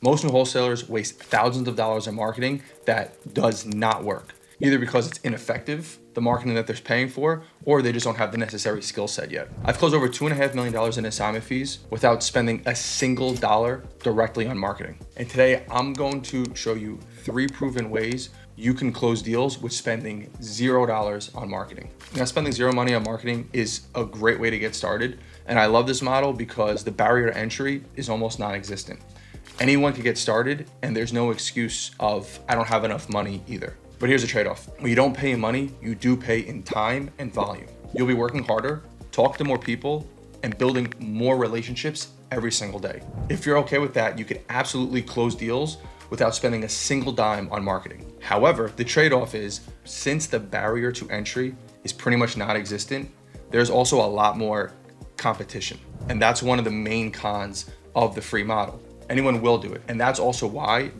Most new wholesalers waste thousands of dollars on marketing that does not work, either because it's ineffective, the marketing that they're paying for, or they just don't have the necessary skill set yet. I've closed over $2.5 million in assignment fees without spending a single dollar directly on marketing. And today I'm going to show you 3 proven ways you can close deals with spending $0 on marketing. Now, spending zero money on marketing is a great way to get started. And I love this model because the barrier to entry is almost non-existent. Anyone can get started, and there's no excuse of, I don't have enough money either. But here's a trade-off. When you don't pay in money, you do pay in time and volume. You'll be working harder, talk to more people, and building more relationships every single day. If you're okay with that, you could absolutely close deals without spending a single dime on marketing. However, the trade-off is, since the barrier to entry is pretty much non-existent, there's also a lot more competition. And that's one of the main cons of the free model. Anyone will do it. And that's also why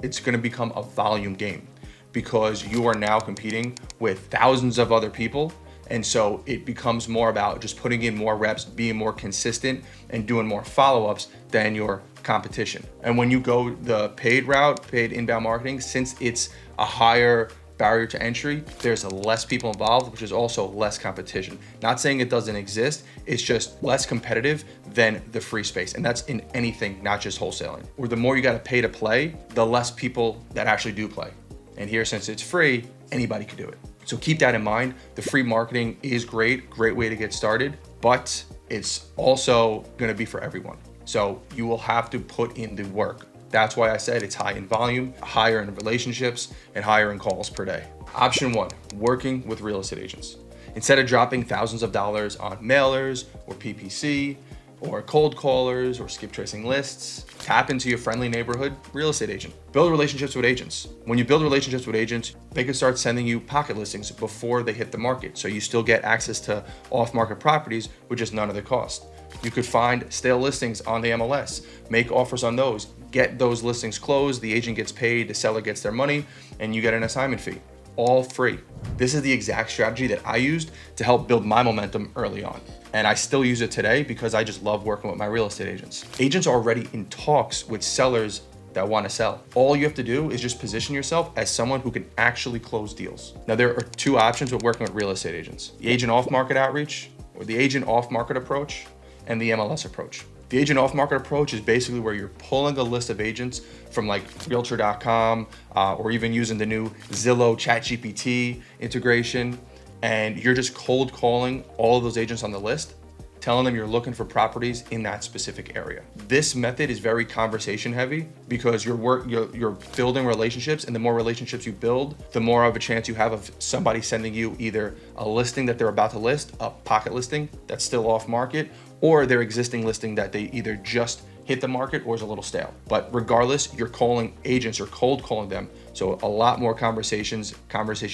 it's gonna become a volume game, because you are now competing with thousands of other people. And so it becomes more about just putting in more reps, being more consistent, and doing more follow-ups than your competition. And when you go the paid route, paid inbound marketing, since it's a higher barrier to entry, there's less people involved, which is also less competition. Not saying it doesn't exist, it's just less competitive than the free space. And that's in anything, not just wholesaling. Or the more you gotta pay to play, the less people that actually do play. And here, since it's free, anybody can do it. So keep that in mind. The free marketing is great way to get started, but it's also gonna be for everyone. So you will have to put in the work. That's why I said it's high in volume, higher in relationships, and higher in calls per day. Option 1, working with real estate agents. Instead of dropping thousands of dollars on mailers or PPC or cold callers or skip tracing lists, tap into your friendly neighborhood real estate agent. Build relationships with agents. When you build relationships with agents, they can start sending you pocket listings before they hit the market. So you still get access to off-market properties with just none of the cost. You could find stale listings on the MLS, make offers on those, get those listings closed, the agent gets paid, the seller gets their money, and you get an assignment fee, all free. This is the exact strategy that I used to help build my momentum early on. And I still use it today because I just love working with my real estate agents. Agents are already in talks with sellers that want to sell. All you have to do is just position yourself as someone who can actually close deals. Now, there are 2 options with working with real estate agents: the agent off-market outreach or the agent off-market approach, and the MLS approach. The agent off-market approach is basically where you're pulling a list of agents from like realtor.com or even using the new Zillow ChatGPT integration, and you're just cold calling all of those agents on the list, telling them you're looking for properties in that specific area. This method is very conversation heavy because you're building relationships, and the more relationships you build, the more of a chance you have of somebody sending you either a listing that they're about to list, a pocket listing that's still off market, or their existing listing that they either just hit the market or is a little stale. But regardless, you're calling agents or cold calling them. So a lot more conversation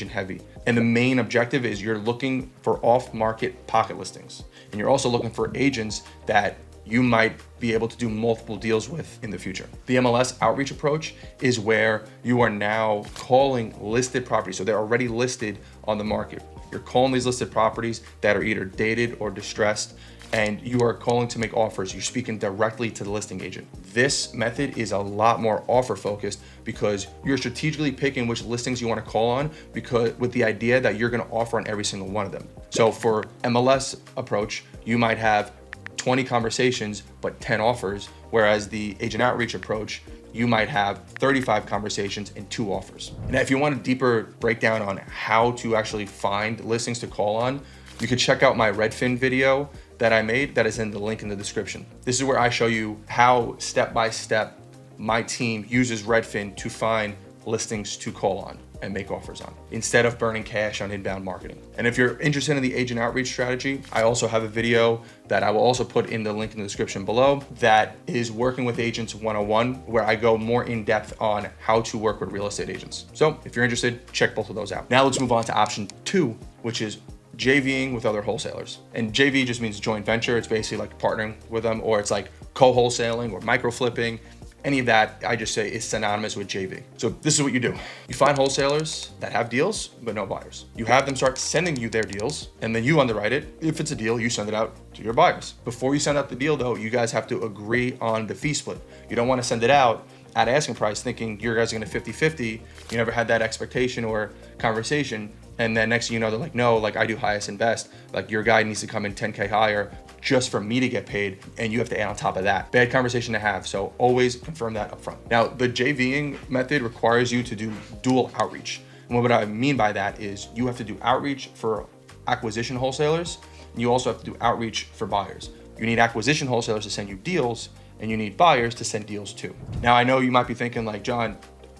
heavy. And the main objective is you're looking for off-market pocket listings. And you're also looking for agents that you might be able to do multiple deals with in the future. The MLS outreach approach is where you are now calling listed properties. So they're already listed on the market. You're calling these listed properties that are either dated or distressed, and you are calling to make offers. You're speaking directly to the listing agent. This method is a lot more offer focused because you're strategically picking which listings you want to call on, because with the idea that you're going to offer on every single one of them. So for MLS approach, you might have 20 conversations, but 10 offers. Whereas the agent outreach approach, you might have 35 conversations and 2 offers. Now, if you want a deeper breakdown on how to actually find listings to call on, you could check out my Redfin video that I made that is in the link in the description. This is where I show you how step-by-step my team uses Redfin to find listings to call on and make offers on, instead of burning cash on inbound marketing. And if you're interested in the agent outreach strategy, I also have a video that I will also put in the link in the description below that is working with agents 101, where I go more in depth on how to work with real estate agents. So if you're interested, check both of those out. Now let's move on to option 2, which is JVing with other wholesalers. And JV just means joint venture. It's basically like partnering with them, or it's like co-wholesaling or micro flipping. Any of that, I just say, is synonymous with JV. So this is what you do. You find wholesalers that have deals, but no buyers. You have them start sending you their deals, and then you underwrite it. If it's a deal, you send it out to your buyers. Before you send out the deal though, you guys have to agree on the fee split. You don't want to send it out at asking price thinking you guys are going to 50-50. You never had that expectation or conversation. And then next thing you know, they're like, no, like I do highest and best. Like your guy needs to come in 10K higher just for me to get paid. And you have to add on top of that. Bad conversation to have. So always confirm that up front. Now, the JVing method requires you to do dual outreach. And what I mean by that is you have to do outreach for acquisition wholesalers. And you also have to do outreach for buyers. You need acquisition wholesalers to send you deals, and you need buyers to send deals too. Now, I know you might be thinking like, John,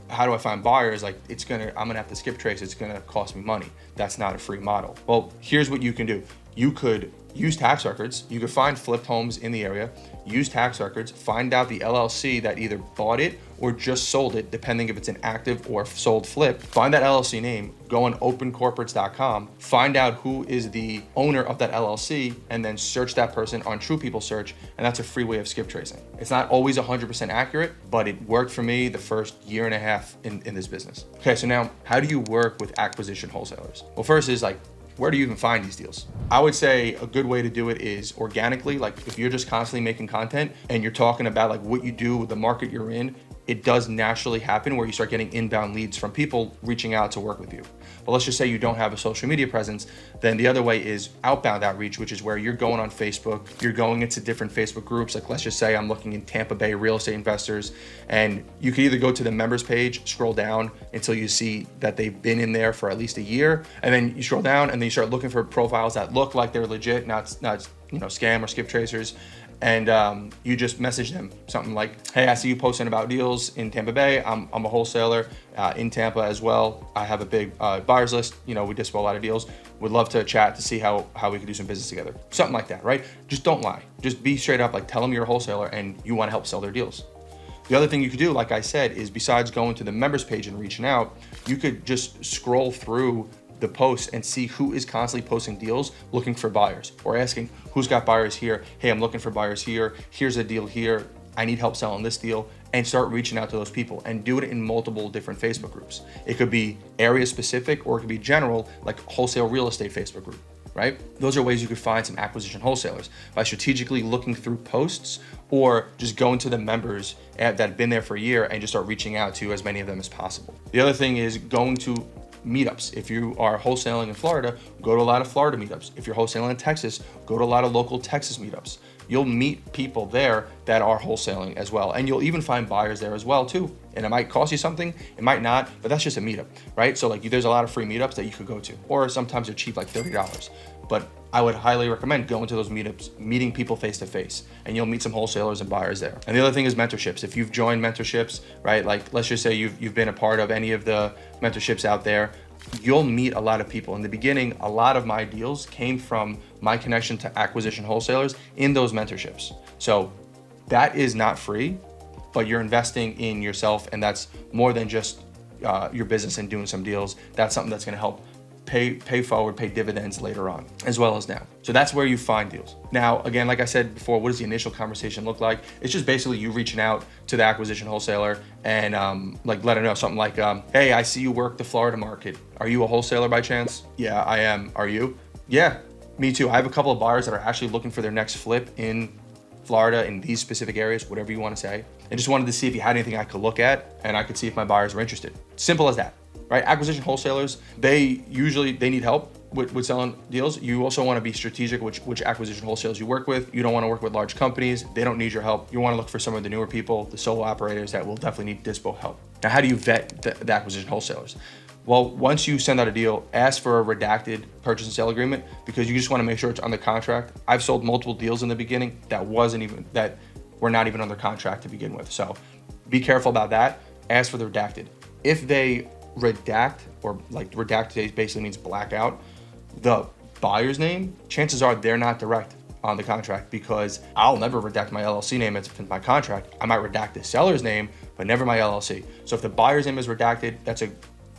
how do I find buyers? Like I'm gonna have to skip trace. It's gonna cost me money. That's not a free model. Well, here's what you can do. You could use tax records. You could find flipped homes in the area, use tax records, find out the LLC that either bought it or just sold it, depending if it's an active or sold flip. Find that LLC name, go on opencorporates.com, find out who is the owner of that LLC, and then search that person on True People Search, and that's a free way of skip tracing. It's not always 100% accurate, but it worked for me the first year and a half in this business. Okay, so now how do you work with acquisition wholesalers? Well, first is like, where do you even find these deals? I would say a good way to do it is organically. Like if you're just constantly making content and you're talking about like what you do, the market you're in, it does naturally happen where you start getting inbound leads from people reaching out to work with you. But let's just say you don't have a social media presence, then the other way is outbound outreach, which is where you're going on Facebook, you're going into different Facebook groups. Like let's just say I'm looking in Tampa Bay real estate investors, and you can either go to the members page, scroll down until you see that they've been in there for at least a year, and then you scroll down and then you start looking for profiles that look like they're legit, not scam or skip tracers. And you just message them something like, hey, I see you posting about deals in Tampa Bay. I'm a wholesaler in Tampa as well. I have a big buyers list. We dispo a lot of deals. Would love to chat to see how we could do some business together. Something like that, right? Just don't lie. Just be straight up, like tell them you're a wholesaler and you want to help sell their deals. The other thing you could do, like I said, is besides going to the members page and reaching out, you could just scroll through the posts and see who is constantly posting deals looking for buyers, or asking who's got buyers here. Hey, I'm looking for buyers here. Here's a deal here. I need help selling this deal, and start reaching out to those people and do it in multiple different Facebook groups. It could be area specific or it could be general, like wholesale real estate Facebook group, right? Those are ways you could find some acquisition wholesalers by strategically looking through posts or just going to the members that have been there for a year and just start reaching out to as many of them as possible. The other thing is going to meetups. If you are wholesaling in Florida, go to a lot of Florida meetups. If you're wholesaling in Texas, go to a lot of local Texas meetups. You'll meet people there that are wholesaling as well. And you'll even find buyers there as well too. And it might cost you something, it might not, but that's just a meetup, right? So like there's a lot of free meetups that you could go to, or sometimes they're cheap, like $30. But I would highly recommend going to those meetups, meeting people face to face, and you'll meet some wholesalers and buyers there. And the other thing is mentorships. If you've joined mentorships, right? Like let's just say you've been a part of any of the mentorships out there, you'll meet a lot of people. In the beginning, a lot of my deals came from my connection to acquisition wholesalers in those mentorships. So that is not free, but you're investing in yourself, and that's more than just your business and doing some deals. That's something that's going to help pay forward, pay dividends later on, as well as now. So that's where you find deals. Now, again, like I said before, what does the initial conversation look like? It's just basically you reaching out to the acquisition wholesaler and like let her know something like, hey, I see you work the Florida market. Are you a wholesaler by chance? Yeah, I am. Are you? Yeah, me too. I have a couple of buyers that are actually looking for their next flip in Florida in these specific areas, whatever you want to say. I just wanted to see if you had anything I could look at and I could see if my buyers were interested. Simple as that. Right? Acquisition wholesalers, they need help with selling deals. You also want to be strategic which acquisition wholesalers you work with. You don't want to work with large companies. They don't need your help. You want to look for some of the newer people, the solo operators that will definitely need dispo help. Now, how do you vet the acquisition wholesalers? Well, once you send out a deal, ask for a redacted purchase and sale agreement, because you just want to make sure it's under contract. I've sold multiple deals in the beginning that were not even under contract to begin with. So be careful about that. Ask for the redacted. If they redact, or like redact basically means blackout the buyer's name, chances are they're not direct on the contract, because I'll never redact my LLC name as my contract. I might redact the seller's name, but never my LLC. So if the buyer's name is redacted, that's a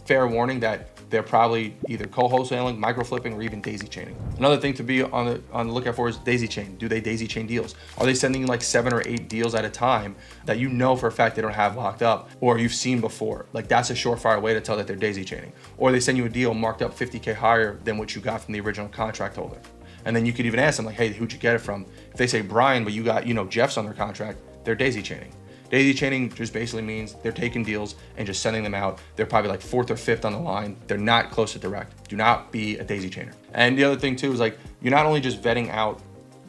fair warning that they're probably either co-wholesaling, micro-flipping, or even daisy chaining. Another thing to be on the lookout for is daisy chain. Do they daisy chain deals? Are they sending you like 7 or 8 deals at a time that you know for a fact they don't have locked up or you've seen before? Like that's a surefire way to tell that they're daisy chaining. Or they send you a deal marked up 50K higher than what you got from the original contract holder. And then you could even ask them like, hey, who'd you get it from? If they say Brian, but you got, Jeff's on their contract, they're daisy chaining. Daisy chaining just basically means they're taking deals and just sending them out. They're probably like 4th or 5th on the line. They're not close to direct. Do not be a daisy chainer. And the other thing too is like, you're not only just vetting out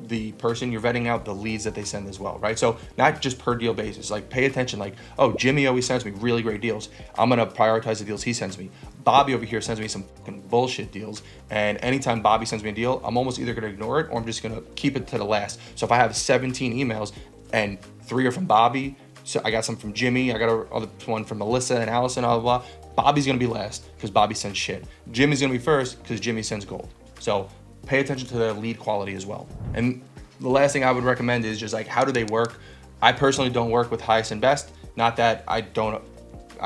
the person, you're vetting out the leads that they send as well, right? So not just per deal basis, like pay attention, like, oh, Jimmy always sends me really great deals. I'm gonna prioritize the deals he sends me. Bobby over here sends me some fucking bullshit deals. And anytime Bobby sends me a deal, I'm almost either gonna ignore it or I'm just gonna keep it to the last. So if I have 17 emails and 3 are from Bobby, so I got some from Jimmy, I got another one from Melissa and Allison, blah, blah, blah. Bobby's gonna be last because Bobby sends shit. Jimmy's gonna be first because Jimmy sends gold. So pay attention to their lead quality as well. And the last thing I would recommend is just like, how do they work? I personally don't work with highest and best. Not that I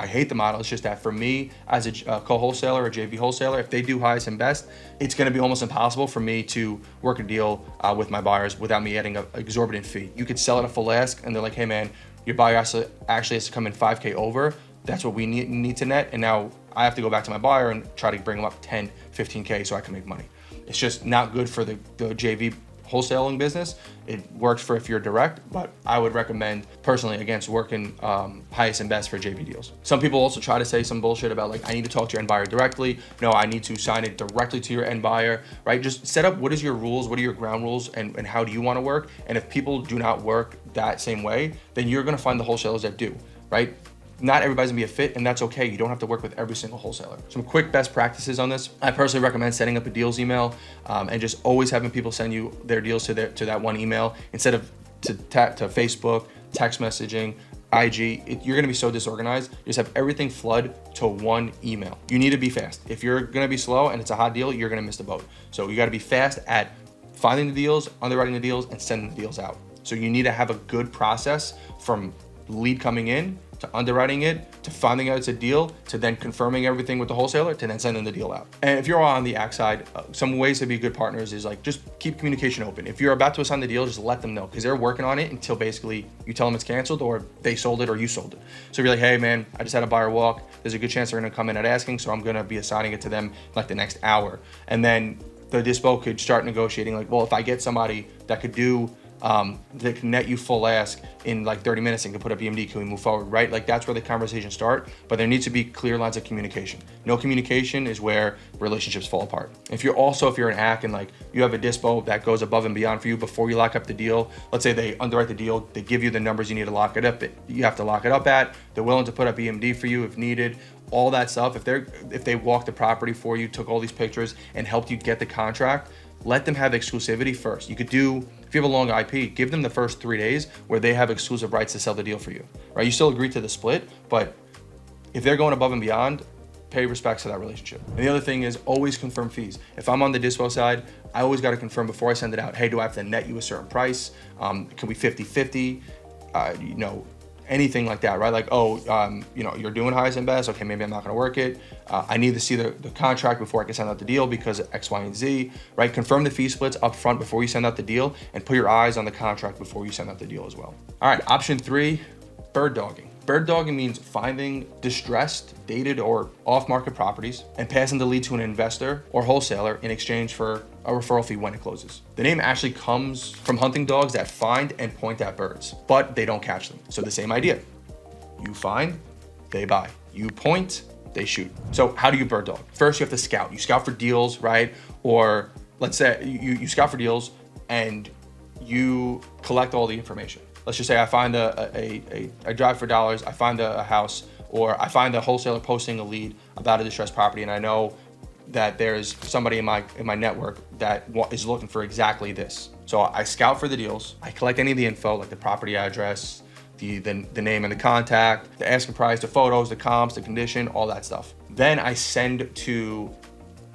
hate the model. It's just that for me as a co-wholesaler or JV wholesaler, if they do highest and best, it's going to be almost impossible for me to work a deal with my buyers without me adding an exorbitant fee. You could sell it a full ask and they're like, hey man, your buyer actually has to come in 5K over. That's what we need to net. And now I have to go back to my buyer and try to bring them up 10, 15K so I can make money. It's just not good for the JV wholesaling business. It works for if you're direct, but I would recommend personally against working highest and best for JV deals. Some people also try to say some bullshit about like, I need to talk to your end buyer directly. No, I need to sign it directly to your end buyer, right? Just set up what is your rules, what are your ground rules, and how do you want to work? And if people do not work that same way, then you're gonna find the wholesalers that do, right? Not everybody's gonna be a fit, and that's okay. You don't have to work with every single wholesaler. Some quick best practices on this. I personally recommend setting up a deals email and just always having people send you their deals to that one email instead of to Facebook, text messaging, IG. You're gonna be so disorganized. You just have everything flood to one email. You need to be fast. If you're gonna be slow and it's a hot deal, you're gonna miss the boat. So you gotta be fast at finding the deals, underwriting the deals, and sending the deals out. So you need to have a good process from lead coming in to underwriting it, to finding out it's a deal, to then confirming everything with the wholesaler, to then sending the deal out. And if you're on the act side, some ways to be good partners is like, just keep communication open. If you're about to assign the deal, just let them know because they're working on it until basically you tell them it's canceled or they sold it or you sold it. So if you're like, hey man, I just had a buyer walk. There's a good chance they're gonna come in at asking, so I'm gonna be assigning it to them like the next hour. And then the dispo could start negotiating like, well, if I get somebody that could do that can net you full ask in like 30 minutes and can put up EMD, can we move forward, right? Like that's where the conversations start, but there needs to be clear lines of communication. No communication is where relationships fall apart. If you're an ACK and like you have a dispo that goes above and beyond for you before you lock up the deal, let's say they underwrite the deal, they give you the numbers you need to lock it up, you have to lock it up at, they're willing to put up EMD for you if needed, all that stuff. If they walked the property for you, took all these pictures and helped you get the contract, let them have exclusivity first. You could do, if you have a long IP, give them the first 3 days where they have exclusive rights to sell the deal for you, right? You still agree to the split, but if they're going above and beyond, pay respects to that relationship. And the other thing is always confirm fees. If I'm on the dispo side, I always got to confirm before I send it out, hey, do I have to net you a certain price? Can we 50-50? Anything like that, right? Like, you're doing highest and best. Okay, maybe I'm not gonna work it. I need to see the contract before I can send out the deal because of X, Y, and Z, right? Confirm the fee splits up front before you send out the deal and put your eyes on the contract before you send out the deal as well. All right, option 3, bird dogging. Bird dogging means finding distressed, dated, or off-market properties and passing the lead to an investor or wholesaler in exchange for a referral fee when it closes. The name actually comes from hunting dogs that find and point at birds, but they don't catch them. So the same idea. You find, they buy. You point, they shoot. So how do you bird dog? First, you have to scout. You scout for deals, right? Or let's say you scout for deals and you collect all the information. Let's just say I find I drive for dollars, I find a house, or I find a wholesaler posting a lead about a distressed property, and I know that there's somebody in my network that is looking for exactly this. So I scout for the deals, I collect any of the info, like the property address, the name and the contact, the asking price, the photos, the comps, the condition, all that stuff. Then I send to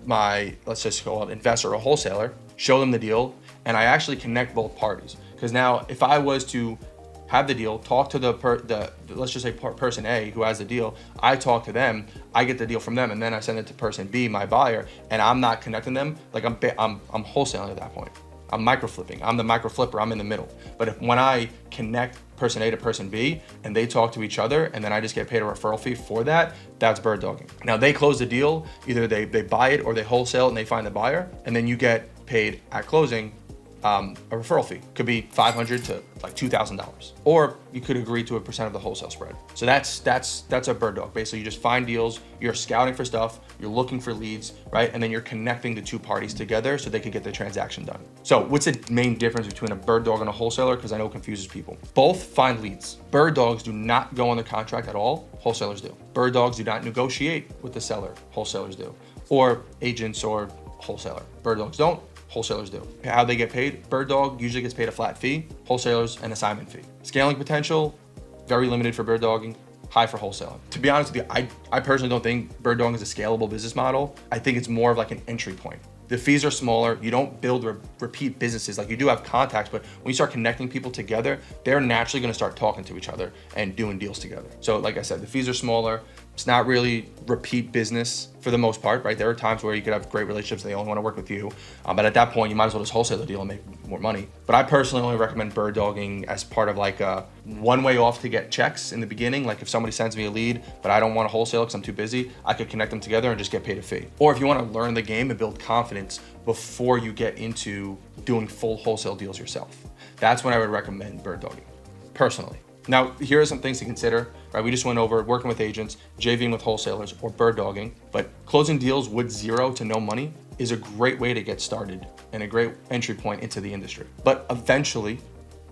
my, let's just call it investor or wholesaler, show them the deal, and I actually connect both parties. Because now if I was to have the deal, talk to let's just say person A who has the deal. I talk to them, I get the deal from them, and then I send it to person B, my buyer, and I'm not connecting them. Like I'm wholesaling at that point. I'm micro flipping. I'm the micro flipper. I'm in the middle. But when I connect person A to person B and they talk to each other and then I just get paid a referral fee for that, that's bird dogging. Now they close the deal, either they buy it or they wholesale and they find the buyer, and then you get paid at closing a referral fee. Could be $500 to like $2,000, or you could agree to a percent of the wholesale spread. So that's a bird dog. Basically, you just find deals, you're scouting for stuff, you're looking for leads, right? And then you're connecting the two parties together so they can get the transaction done. So what's the main difference between a bird dog and a wholesaler? Because I know it confuses people. Both find leads. Bird dogs do not go on the contract at all. Wholesalers do. Bird dogs do not negotiate with the seller. Wholesalers do. Or agents or wholesaler. Bird dogs don't. Wholesalers do. How they get paid? Bird dog usually gets paid a flat fee. Wholesalers an assignment fee. Scaling potential, very limited for bird dogging, high for wholesaling. To be honest with you, I personally don't think bird dogging is a scalable business model. I think it's more of like an entry point. The fees are smaller. You don't build repeat businesses. Like, you do have contacts, but when you start connecting people together, they're naturally going to start talking to each other and doing deals together. So like I said, the fees are smaller. It's not really repeat business for the most part, right? There are times where you could have great relationships and they only want to work with you. But at that point, you might as well just wholesale the deal and make more money. But I personally only recommend bird dogging as part of like a one way off to get checks in the beginning. Like if somebody sends me a lead, but I don't want to wholesale because I'm too busy, I could connect them together and just get paid a fee. Or if you want to learn the game and build confidence before you get into doing full wholesale deals yourself, that's when I would recommend bird dogging, personally. Now, here are some things to consider, right? We just went over working with agents, JVing with wholesalers, or bird dogging, but closing deals with zero to no money is a great way to get started and a great entry point into the industry. But eventually,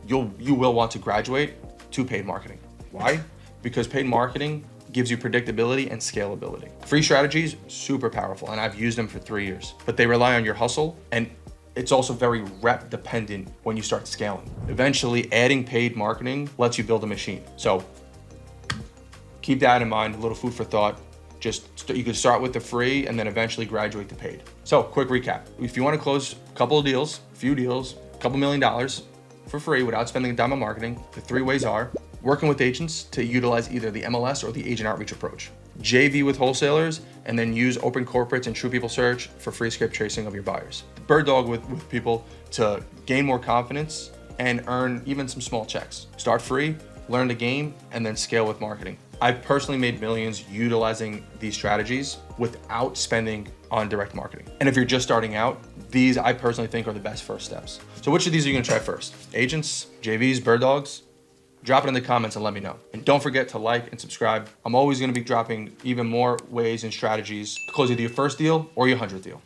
you will want to graduate to paid marketing. Why? Because paid marketing gives you predictability and scalability. Free strategies, super powerful, and I've used them for 3 years, but they rely on your hustle, and it's also very rep dependent when you start scaling. Eventually, adding paid marketing lets you build a machine. So keep that in mind, a little food for thought. You could start with the free and then eventually graduate to paid. So quick recap. If you want to close a couple of deals, a couple $1 million for free without spending a dime on marketing, the 3 ways are: working with agents to utilize either the MLS or the agent outreach approach, JV with wholesalers, and then use open corporates and True People Search for free skip tracing of your buyers. Bird dog with people to gain more confidence and earn even some small checks. Start free, learn the game, and then scale with marketing. I've personally made millions utilizing these strategies without spending on direct marketing. And if you're just starting out, these I personally think are the best first steps. So which of these are you gonna try first? Agents, JVs, bird dogs? Drop it in the comments and let me know. And don't forget to like and subscribe. I'm always gonna be dropping even more ways and strategies to close either your first deal or your 100th deal.